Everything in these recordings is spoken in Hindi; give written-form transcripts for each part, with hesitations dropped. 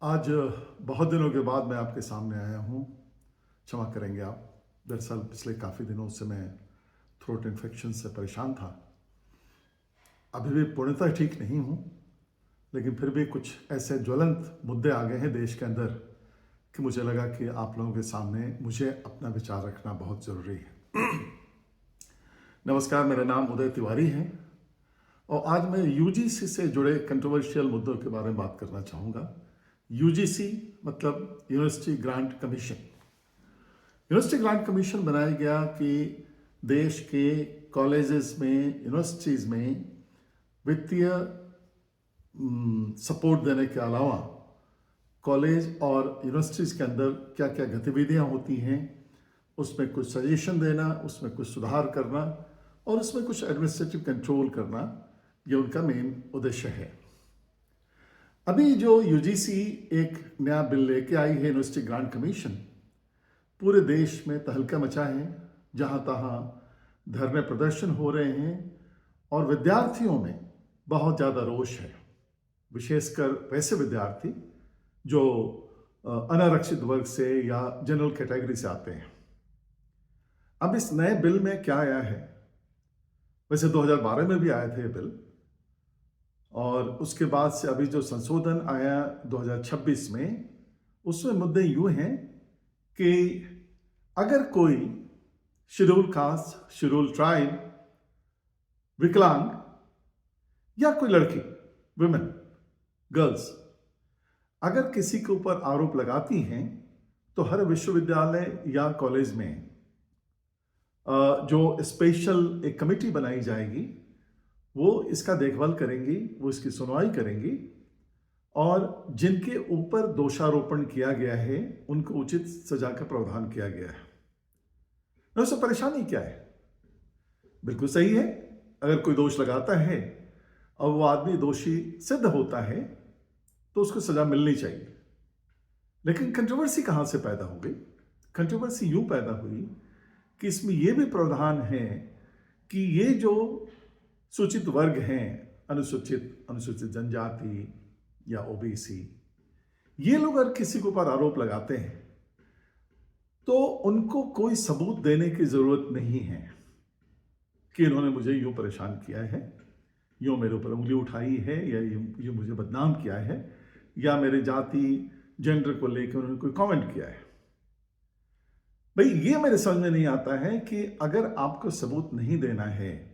आज बहुत दिनों के बाद मैं आपके सामने आया हूँ। क्षमा करेंगे आप। दरअसल पिछले काफ़ी दिनों से मैं थ्रोट इन्फेक्शन से परेशान था। अभी भी पूर्णतः ठीक नहीं हूँ, लेकिन फिर भी कुछ ऐसे ज्वलंत मुद्दे आ गए हैं देश के अंदर कि मुझे लगा कि आप लोगों के सामने मुझे अपना विचार रखना बहुत ज़रूरी है। नमस्कार, मेरा नाम उदय तिवारी है और आज मैं यूजीसी से जुड़े कंट्रोवर्शियल मुद्दों के बारे में बात करना चाहूँगा। यूजीसी मतलब university grant commission. University grant commission बनाया गया कि देश के कॉलेजेस में, यूनिवर्सिटीज़ में वित्तीय सपोर्ट देने के अलावा कॉलेज और यूनिवर्सिटीज़ के अंदर क्या क्या गतिविधियां होती हैं, उसमें कुछ सजेशन देना, उसमें कुछ सुधार करना और उसमें कुछ एडमिनिस्ट्रेटिव कंट्रोल करना, ये उनका मेन उद्देश्य है। अभी जो यूजीसी एक नया बिल लेके आई है, यूनिवर्सिटी ग्रांट कमीशन, पूरे देश में तहलका मचा है। जहाँ तहाँ धरने प्रदर्शन हो रहे हैं और विद्यार्थियों में बहुत ज़्यादा रोष है, विशेषकर वैसे विद्यार्थी जो अनारक्षित वर्ग से या जनरल कैटेगरी से आते हैं। अब इस नए बिल में क्या आया है, वैसे 2012 में भी आए थे ये बिल, और उसके बाद से अभी जो संशोधन आया 2026 में, उसमें मुद्दे यूँ हैं कि अगर कोई शेड्यूल कास्ट, शेड्यूल ट्राइब, विकलांग या कोई लड़की, वुमेन, गर्ल्स, अगर किसी के ऊपर आरोप लगाती हैं तो हर विश्वविद्यालय या कॉलेज में जो स्पेशल एक कमेटी बनाई जाएगी, वो इसका देखभाल करेंगी, वो इसकी सुनवाई करेंगी और जिनके ऊपर दोषारोपण किया गया है उनको उचित सजा का प्रावधान किया गया है। न उससे परेशानी क्या है? बिल्कुल सही है, अगर कोई दोष लगाता है और वो आदमी दोषी सिद्ध होता है तो उसको सजा मिलनी चाहिए। लेकिन कंट्रोवर्सी कहाँ से पैदा हो गई? कंट्रोवर्सी यूं पैदा हुई कि इसमें यह भी प्रावधान है कि ये जो सूचित वर्ग हैं, अनुसूचित जनजाति या ओबीसी, ये लोग अगर किसी के ऊपर आरोप लगाते हैं तो उनको कोई सबूत देने की जरूरत नहीं है कि इन्होंने मुझे यूं परेशान किया है, यूं मेरे ऊपर उंगली उठाई है, या यूं मुझे बदनाम किया है, या मेरे जाति जेंडर को लेकर उन्होंने कोई कमेंट किया है। भाई, ये मेरे समझ में नहीं आता है कि अगर आपको सबूत नहीं देना है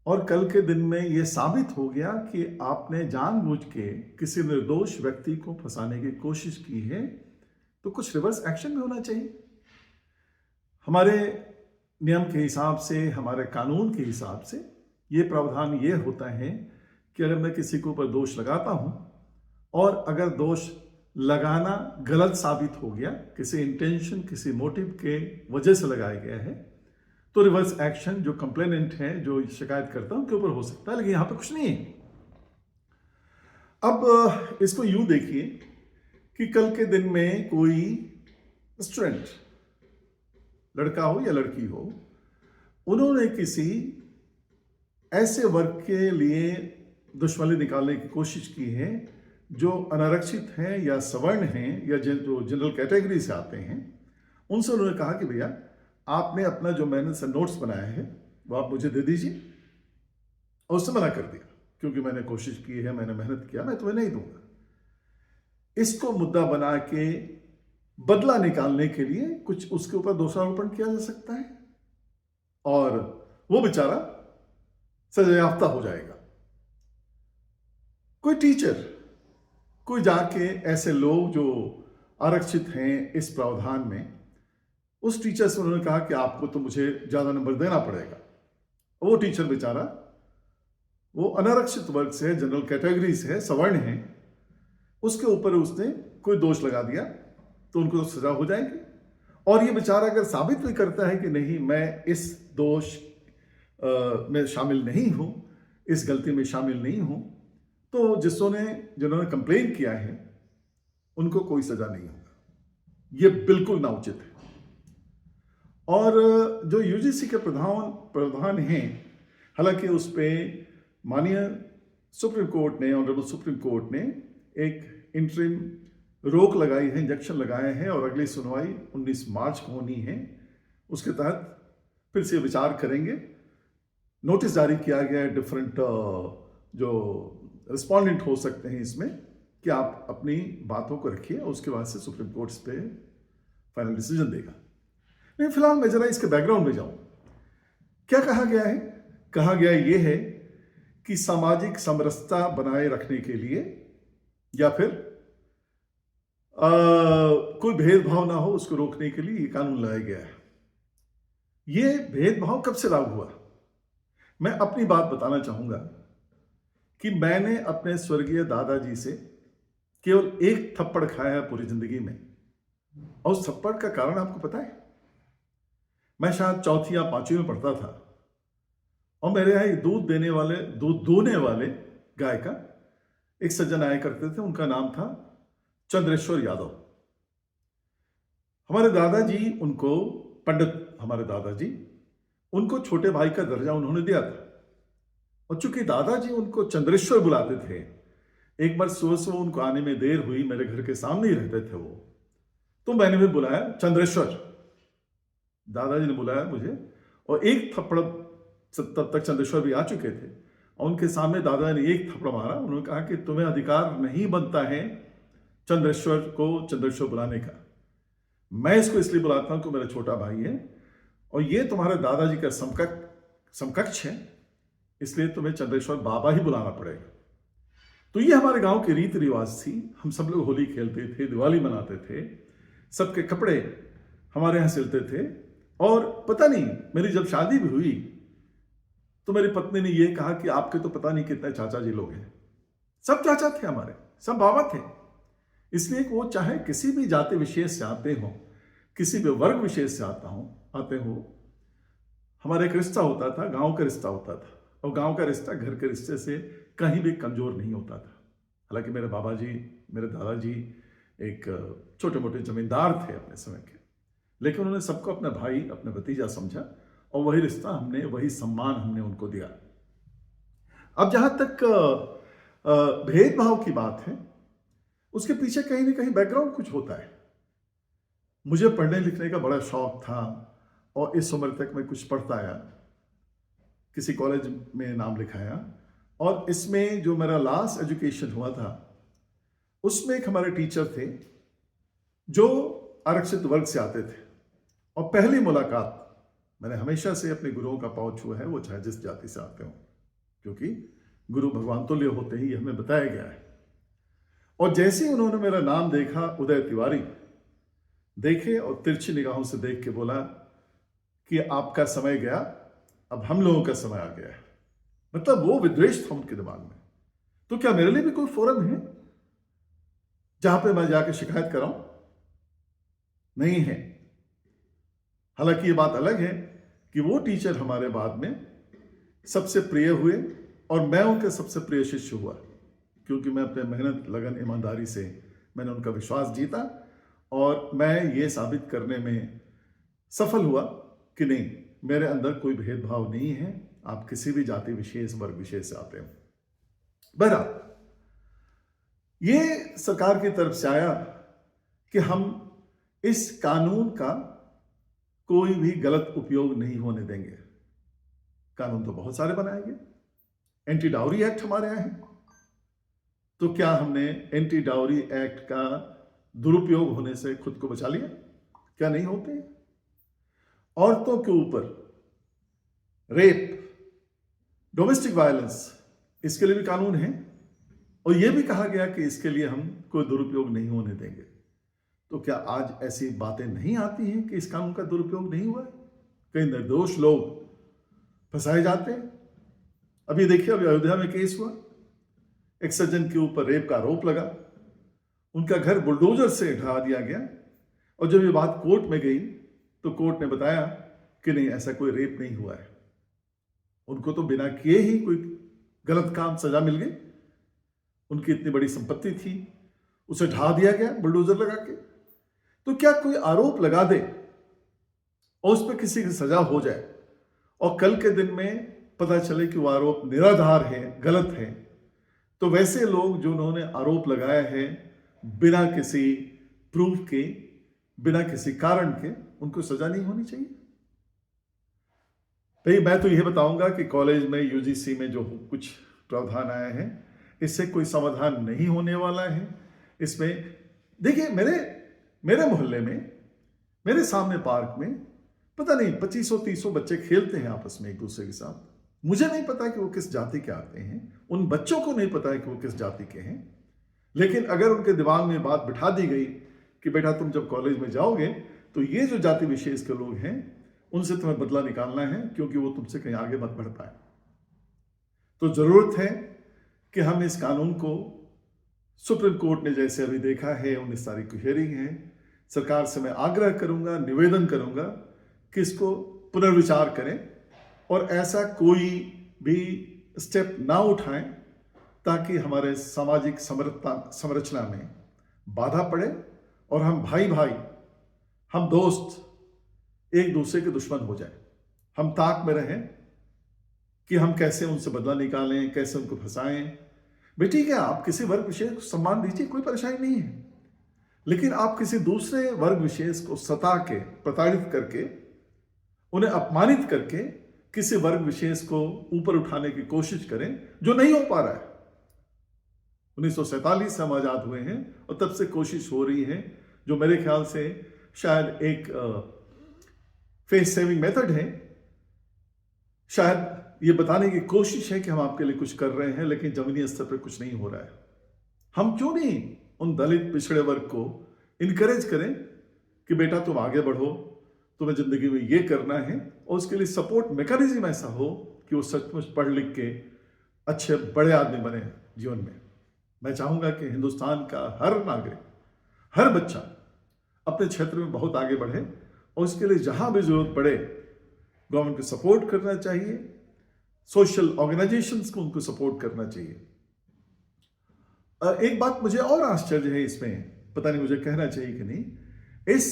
और कल के दिन में यह साबित हो गया कि आपने जानबूझ के किसी निर्दोष व्यक्ति को फंसाने की कोशिश की है, तो कुछ रिवर्स एक्शन भी होना चाहिए। हमारे नियम के हिसाब से, हमारे कानून के हिसाब से ये प्रावधान ये होता है कि अगर मैं किसी के ऊपर दोष लगाता हूं और अगर दोष लगाना गलत साबित हो गया, किसी इंटेंशन, किसी मोटिव के वजह से लगाया गया है, तो रिवर्स एक्शन जो कंप्लेनेंट है, जो शिकायत करता है, उनके ऊपर हो सकता है। लेकिन यहां पे कुछ नहीं है। अब इसको यूं देखिए कि कल के दिन में कोई स्टूडेंट, लड़का हो या लड़की हो, उन्होंने किसी ऐसे वर्ग के लिए दुश्मनी निकालने की कोशिश की है जो अनारक्षित हैं या सवर्ण हैं या जो जनरल कैटेगरी से आते हैं। उनसे उन्होंने कहा कि भैया, आपने अपना जो मेहनत से नोट्स बनाया है वो आप मुझे दे दीजिए, और उससे मना कर दिया क्योंकि मैंने कोशिश की है, मैंने मेहनत किया, मैं तुम्हें नहीं दूंगा। इसको मुद्दा बना के बदला निकालने के लिए कुछ उसके ऊपर दोषारोपण किया जा सकता है और वो बेचारा सजायाफ्ता हो जाएगा। कोई टीचर, कोई जाके ऐसे लोग जो आरक्षित हैं इस प्रावधान में, उस टीचर से उन्होंने कहा कि आपको तो मुझे ज्यादा नंबर देना पड़ेगा। वो टीचर बेचारा, वो अनारक्षित वर्ग से, जनरल कैटेगरी से है, सवर्ण है, उसके ऊपर उसने कोई दोष लगा दिया तो उनको तो सजा हो जाएगी। और ये बेचारा अगर साबित भी करता है कि नहीं, मैं इस दोष में शामिल नहीं हूं, इस गलती में शामिल नहीं हूं, तो जिन्होंने कंप्लेन किया है उनको कोई सजा नहीं होगा। ये बिल्कुल ना उचित है। और जो यूजीसी के प्रधान हैं, हालांकि उस पर माननीय सुप्रीम कोर्ट ने, ऑनरेबल सुप्रीम कोर्ट ने एक इंटरिम रोक लगाई है, इंजेक्शन लगाए हैं और अगली सुनवाई 19 मार्च को होनी है। उसके तहत फिर से विचार करेंगे। नोटिस जारी किया गया है डिफरेंट जो रिस्पॉन्डेंट हो सकते हैं इसमें, कि आप अपनी बातों को रखिए और उसके बाद से सुप्रीम कोर्ट इस पे फाइनल डिसीजन देगा। लेकिन फिलहाल मैं जरा इसके बैकग्राउंड में जाऊं। क्या कहा गया है? कहा गया ये है कि सामाजिक समरसता बनाए रखने के लिए या फिर कोई भेदभाव ना हो उसको रोकने के लिए ये कानून लाया गया है। ये भेदभाव कब से लागू हुआ? मैं अपनी बात बताना चाहूंगा कि मैंने अपने स्वर्गीय दादाजी से केवल एक थप्पड़ खाया है पूरी जिंदगी में, और उस थप्पड़ का कारण आपको पता है? मैं शायद चौथी या पांचवी में पढ़ता था और मेरे यहाँ दूध दूहने वाले गाय का एक सज्जन आया करते थे। उनका नाम था चंद्रेश्वर यादव। हमारे दादाजी उनको, पंडित हमारे दादाजी, उनको छोटे भाई का दर्जा उन्होंने दिया था। और चूंकि दादाजी उनको चंद्रेश्वर बुलाते थे, एक बार सुबह सुबह उनको आने में देर हुई, मेरे घर के सामने ही रहते थे वो, तो मैंने भी बुलाया चंद्रेश्वर। दादाजी ने बुलाया मुझे और एक थप्पड़, तब तक चंद्रेश्वर भी आ चुके थे, और उनके सामने दादा ने एक थप्पड़ मारा। उन्होंने कहा कि तुम्हें अधिकार नहीं बनता है चंद्रेश्वर को चंद्रेश्वर बुलाने का। मैं इसको इसलिए बुलाता हूं कि मेरा छोटा भाई है और ये तुम्हारे दादाजी का समकक्ष है, इसलिए तुम्हें चंद्रेश्वर बाबा ही बुलाना पड़ेगा। तो ये हमारे गांव की रीति रिवाज थी। हम सब लोग होली खेलते थे, दिवाली मनाते थे, सबके कपड़े हमारे यहाँ सिलते थे। और पता नहीं, मेरी जब शादी भी हुई तो मेरी पत्नी ने यह कहा कि आपके तो पता नहीं कितने चाचा जी लोग हैं। सब चाचा थे हमारे, सब बाबा थे। इसलिए वो चाहे किसी भी जाति विशेष से आते हो, किसी भी वर्ग विशेष से आते हो, हमारा एक रिश्ता होता था, गांव का रिश्ता होता था। और गांव का रिश्ता घर के रिश्ते से कहीं भी कमजोर नहीं होता था। हालांकि मेरे बाबा जी, मेरे दादाजी एक छोटे मोटे जमींदार थे अपने समय के, लेकिन उन्होंने सबको अपना भाई, अपना भतीजा समझा और वही रिश्ता हमने, वही सम्मान हमने उनको दिया। अब जहां तक भेदभाव की बात है, उसके पीछे कहीं ना कहीं बैकग्राउंड कुछ होता है। मुझे पढ़ने लिखने का बड़ा शौक था और इस उम्र तक मैं कुछ पढ़ता आया, किसी कॉलेज में नाम लिखाया, और इसमें जो मेरा लास्ट एजुकेशन हुआ था उसमें एक हमारे टीचर थे जो आरक्षित वर्ग से आते थे। और पहली मुलाकात मैंने हमेशा से अपने गुरुओं का पांव छुआ है, वो चाहे जिस जाति से आते हो, क्योंकि गुरु भगवान तुल्य होते ही हमें बताया गया है। और जैसे ही उन्होंने मेरा नाम देखा, उदय तिवारी, देखे और तिरछी निगाहों से देख के बोला कि आपका समय गया, अब हम लोगों का समय आ गया है। मतलब वो विद्वेष था उनके दिमाग में। तो क्या मेरे लिए भी कोई फोरम है जहां पे मैं जाके शिकायत कराऊं? नहीं है। हालांकि ये बात अलग है कि वो टीचर हमारे बाद में सबसे प्रिय हुए और मैं उनके सबसे प्रिय शिष्य हुआ, क्योंकि मैं अपने मेहनत, लगन, ईमानदारी से मैंने उनका विश्वास जीता और मैं ये साबित करने में सफल हुआ कि नहीं, मेरे अंदर कोई भेदभाव नहीं है, आप किसी भी जाति विशेष, वर्ग विशेष से आते हो। बहरहाल, ये सरकार की तरफ से आया कि हम इस कानून का कोई भी गलत उपयोग नहीं होने देंगे। कानून तो बहुत सारे बनाए गए, एंटी डाउरी एक्ट हमारे यहाँ है, तो क्या हमने एंटी डाउरी एक्ट का दुरुपयोग होने से खुद को बचा लिया? क्या नहीं होते? औरतों के ऊपर रेप, डोमेस्टिक वायलेंस, इसके लिए भी कानून है और यह भी कहा गया कि इसके लिए हम कोई दुरुपयोग नहीं होने देंगे। तो क्या आज ऐसी बातें नहीं आती हैं कि इस कानून का दुरुपयोग नहीं हुआ है? कई निर्दोष लोग फंसाए जाते हैं। अभी देखिए, अभी अयोध्या में केस हुआ, एक सज्जन के ऊपर रेप का आरोप लगा, उनका घर बुलडोजर से ढहा दिया गया और जब ये बात कोर्ट में गई तो कोर्ट ने बताया कि नहीं, ऐसा कोई रेप नहीं हुआ है। उनको तो बिना किए ही कोई गलत काम, सजा मिल गई। उनकी इतनी बड़ी संपत्ति थी, उसे ढहा दिया गया बुलडोजर लगा के। तो क्या कोई आरोप लगा दे और उस पर किसी की सजा हो जाए और कल के दिन में पता चले कि वो आरोप निराधार है, गलत है, तो वैसे लोग जो उन्होंने आरोप लगाया है बिना किसी प्रूफ के, बिना किसी कारण के उनको सजा नहीं होनी चाहिए। भाई मैं तो यह बताऊंगा कि कॉलेज में यूजीसी में जो कुछ प्रावधान आए हैं इससे कोई समाधान नहीं होने वाला है। इसमें देखिए, मेरे मोहल्ले में, मेरे सामने पार्क में पता नहीं 2500-3000 बच्चे खेलते हैं आपस में एक दूसरे के साथ। मुझे नहीं पता कि वो किस जाति के आते हैं, उन बच्चों को नहीं पता है कि वो किस जाति के हैं, लेकिन अगर उनके दिमाग में बात बिठा दी गई कि बेटा तुम जब कॉलेज में जाओगे तो ये जो जाति विशेष के लोग हैं उनसे तुम्हें बदला निकालना है, क्योंकि वो तुमसे कहीं आगे मत बढ़ पाए। तो जरूरत है कि हम इस कानून को, सुप्रीम कोर्ट ने जैसे अभी देखा है 19 तारीख को हियरिंग है, सरकार से मैं आग्रह करूंगा, निवेदन करूंगा कि इसको पुनर्विचार करें और ऐसा कोई भी स्टेप ना उठाएं ताकि हमारे सामाजिक संरचना में बाधा पड़े और हम भाई भाई, हम दोस्त एक दूसरे के दुश्मन हो जाए। हम ताक में रहें कि हम कैसे उनसे बदला निकालें, कैसे उनको फंसाएं। भाई ठीक है, आप किसी वर्ग विशेष को सम्मान दीजिए, कोई परेशानी नहीं है, लेकिन आप किसी दूसरे वर्ग विशेष को सता के, प्रताड़ित करके, उन्हें अपमानित करके किसी वर्ग विशेष को ऊपर उठाने की कोशिश करें, जो नहीं हो पा रहा है। 1947 से हम आजाद हुए हैं और तब से कोशिश हो रही है, जो मेरे ख्याल से शायद एक फेस सेविंग मेथड है। शायद ये बताने की कोशिश है कि हम आपके लिए कुछ कर रहे हैं, लेकिन जमीनी स्तर पर कुछ नहीं हो रहा है। हम क्यों नहीं उन दलित पिछड़े वर्ग को इनकरेज करें कि बेटा तुम आगे बढ़ो, तुम्हें जिंदगी में ये करना है, और उसके लिए सपोर्ट मैकेनिज्म ऐसा हो कि वो सचमुच पढ़ लिख के अच्छे बड़े आदमी बने जीवन में। मैं चाहूंगा कि हिंदुस्तान का हर नागरिक, हर बच्चा अपने क्षेत्र में बहुत आगे बढ़े, और उसके लिए जहां भी जरूरत पड़े गवर्नमेंट को सपोर्ट करना चाहिए, सोशल ऑर्गेनाइजेशंस को उनको सपोर्ट करना चाहिए। एक बात मुझे और आश्चर्य है इसमें, पता नहीं मुझे कहना चाहिए कि नहीं, इस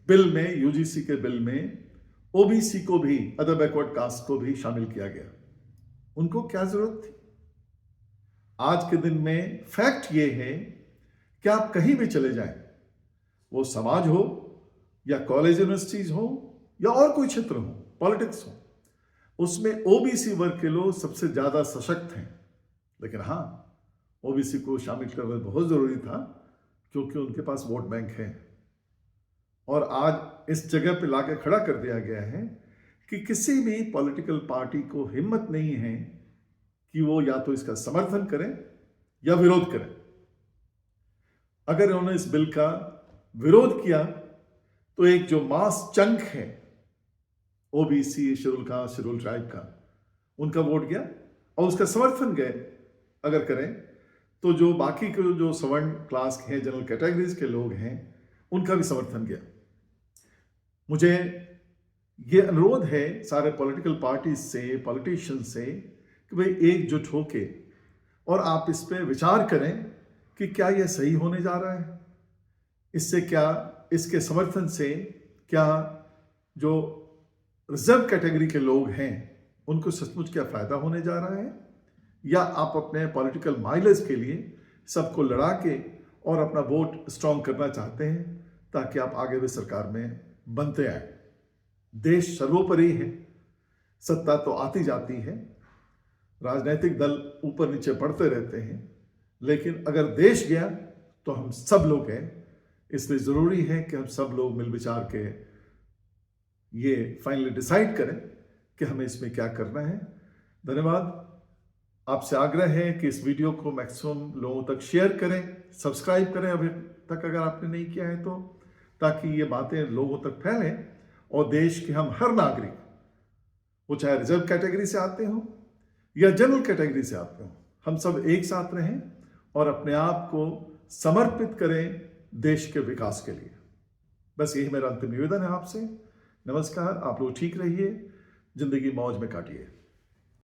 बिल में, यूजीसी के बिल में ओबीसी को भी, अदर बैकवर्ड कास्ट को भी शामिल किया गया। उनको क्या जरूरत थी? आज के दिन में फैक्ट ये है कि आप कहीं भी चले जाएं, वो समाज हो या कॉलेज यूनिवर्सिटीज हो या और कोई क्षेत्र हो, पॉलिटिक्स हो, उसमें ओबीसी वर्ग के लोग सबसे ज्यादा सशक्त हैं। लेकिन हाँ, ओबीसी को शामिल करना बहुत जरूरी था, क्योंकि उनके पास वोट बैंक है। और आज इस जगह पे लाके खड़ा कर दिया गया है कि किसी भी पॉलिटिकल पार्टी को हिम्मत नहीं है कि वो या तो इसका समर्थन करें या विरोध करें। अगर उन्होंने इस बिल का विरोध किया तो एक जो मास चंक है OBC, schedule caste, schedule tribe का, उनका वोट गया, और उसका समर्थन गए अगर करें तो जो बाकी के जो सवर्ण क्लास के हैं, जनरल कैटेगरीज के लोग हैं, उनका भी समर्थन गया। मुझे ये अनुरोध है सारे पॉलिटिकल पार्टीज से, पॉलिटिशियन से, कि भाई एकजुट होके और आप इस पे विचार करें कि क्या यह सही होने जा रहा है। इससे क्या, इसके समर्थन से क्या जो रिजर्व कैटेगरी के लोग हैं उनको सचमुच क्या फायदा होने जा रहा है, या आप अपने पॉलिटिकल माइलेज के लिए सबको लड़ा के और अपना वोट स्ट्रांग करना चाहते हैं ताकि आप आगे भी सरकार में बनते आए। देश सर्वोपरि है, सत्ता तो आती जाती है, राजनीतिक दल ऊपर नीचे बढ़ते रहते हैं, लेकिन अगर देश गया तो हम सब लोग हैं। इसलिए जरूरी है कि हम सब लोग मिल विचार के ये फाइनली डिसाइड करें कि हमें इसमें क्या करना है। धन्यवाद। आपसे आग्रह है कि इस वीडियो को मैक्सिमम लोगों तक शेयर करें, सब्सक्राइब करें अभी तक अगर आपने नहीं किया है तो, ताकि ये बातें लोगों तक फैलें और देश के हम हर नागरिक, वो चाहे रिजर्व कैटेगरी से आते हो या जनरल कैटेगरी से आते हो, हम सब एक साथ रहें और अपने आप को समर्पित करें देश के विकास के लिए। बस यही मेरा अंतिम निवेदन है आपसे। नमस्कार। आप लोग ठीक रहिए, जिंदगी मौज में काटिए।